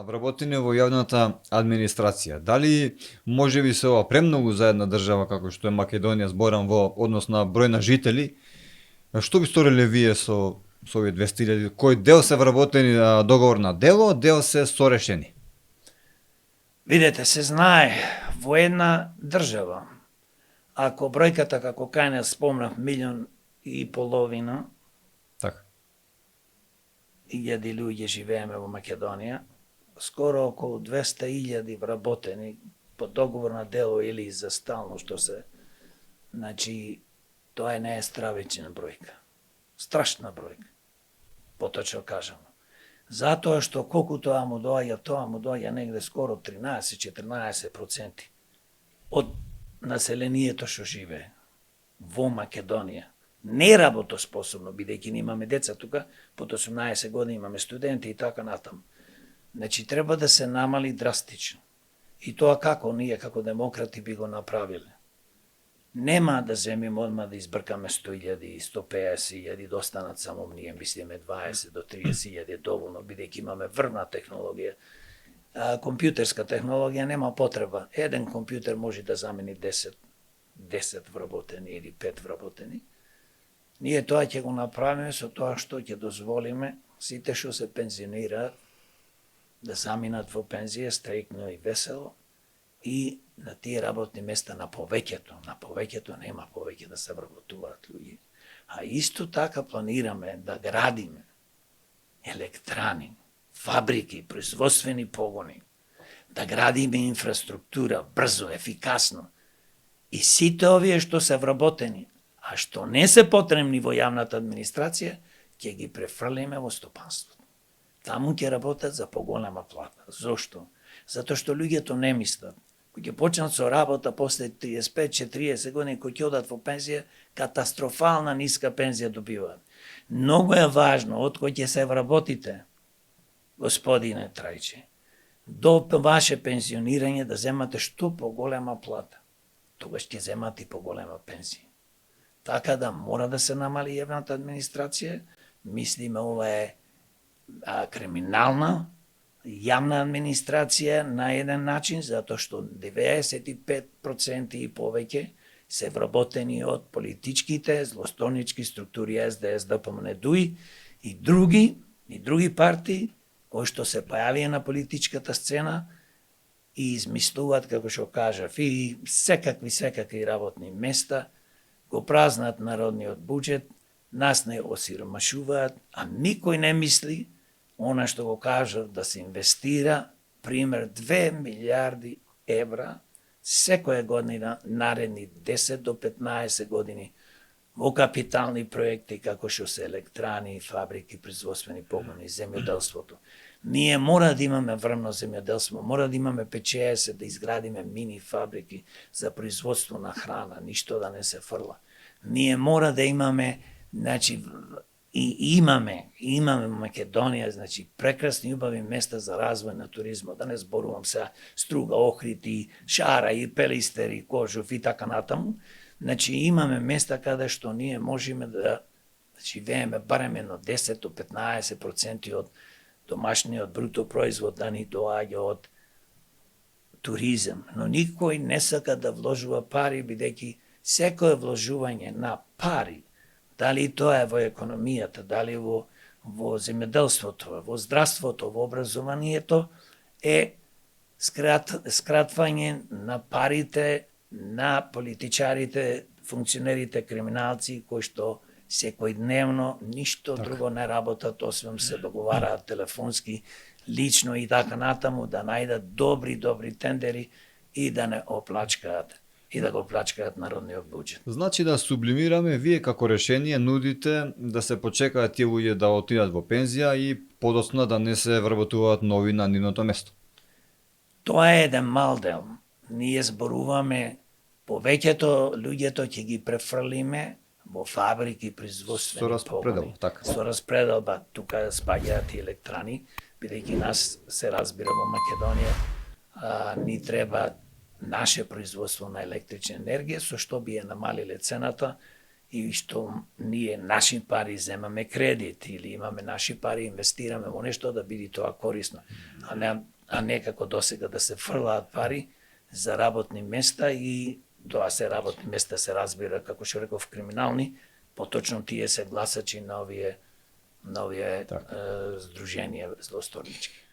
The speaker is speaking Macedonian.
вработени во јавната администрација. Дали можеби се ова премногу за една држава како што е Македонија, зборам во однос на број на жители, што би сториле вие со овие 200.000, кој дел се вработени на договор на дело, дел се сорешени? Видете, се знае, во една држава, ако бројката, како кај нас спомнав, 1,5 милиона, Така. илјади луѓе живееме во Македонија, скоро околу 200.000 вработени по договор на дело или за стално што се, значи, тоа не е стравечна бројка. Страшна бројка, поточно кажано. Затоа што колку тоа му доаѓа негде скоро 13-14% од населението што живее во Македонија. Не работоспособно, бидејќи не имаме деца тука, под 18 години имаме студенти и така натаму. Значи, треба да се намали драстично. И тоа како ние, како демократи, би го направиле. Нема да земиме одма да избркаме 100.000 и 150.000 да останат само ние, мислиме 20 до 30.000 е доволно, бидејќи имаме врвна технологија. Компјутерска технологија нема потреба. Еден компјутер може да замени 10 вработени или 5 вработени. Ние тоа ќе го направиме со тоа што ќе дозволиме сите што се пензионираат да заминат во пензија стрекно и весело и на тие работни места на повеќето нема повеќе да се вработуваат луѓе. А исто така планираме да градиме електрани, фабрики, производствени погони, да градиме инфраструктура брзо, ефикасно. И сите овие што се вработени, а што не се потребни во јавната администрација, ќе ги префрлиме во стопанството. Таму ќе работат за поголема плата. Зошто? Затоа што луѓето не мислат. Кој ќе почнат со работа после 35-40 години, кој ќе одат во пензија, катастрофална ниска пензија добиваат. Многу е важно, од кој ќе се вработите, господине Трајче, до ваше пензионирање да земате што поголема плата. Тогаш ќе земате и поголема пензија. Така да мора да се намали јавната администрација. Мислиме ова е криминална јавна администрација на еден начин, затоа што 95% и повеќе се вработени од политичките злостонички структури СДС, ДПМН, ДУИ и други партии кои што се појавија на политичката сцена и измислуваат, како што кажав, и секакви работни места, го празнат народниот буџет, нас не осиромашуваат, а никој не мисли она што го кажав да се инвестира, пример 2 милиарди евра секоја година наредни 10 до 15 години во капитални проекти како што се електрани, фабрики, производствени погони, земјоделството. Ние мора да имаме врвно земјоделство, мора да имаме ПЧС, да изградиме мини фабрики за производство на храна, ништо да не се фрла. Ние мора да имаме, значи, и имаме Македонија, значи, прекрасни убави места за развој на туризмот, да не зборувам сега Струга, Охрид и Шара и Пелистер и Кожув и така натаму. Значи, имаме места каде што ние можеме да живееме барем едно 10 до 15% од домашниот бруто производ да ни доаѓа од туризам. Но никој не сака да вложува пари, бидејќи секое вложување на пари, дали тоа е во економијата, дали во земјоделството, во здравството, во образованието, е скратвање на парите на политичарите, функционерите, криминалци, кои што секојдневно ништо друго не работат, освен се договараат телефонски, лично и така натаму, да најдат добри тендери и да не оплачкаат и да го плачкаат народниот буџет. Значи да сублимираме, вие како решение нудите да се почекаат тие луѓе да отидат во пензија и подоцна да не се вработуваат нови на нивното место. Тоа е еден мал дел. Ние зборуваме повеќето луѓето ќе ги префрлиме во фабрики, производствени погони. Со распределба, тука спаѓаат и електрани, бидејќи нас се разбира во Македонија, ни треба наше производство на електрична енергија, со што би ја намалиле цената и што ние наши пари земаме кредит или имаме наши пари инвестираме во нешто да биде тоа корисно. А не а не како досега да се фрлаат пари за работни места и тоа се работни места се разбира, како што реков, криминални, поточно тие се гласачи на овие здруженија злосторнички.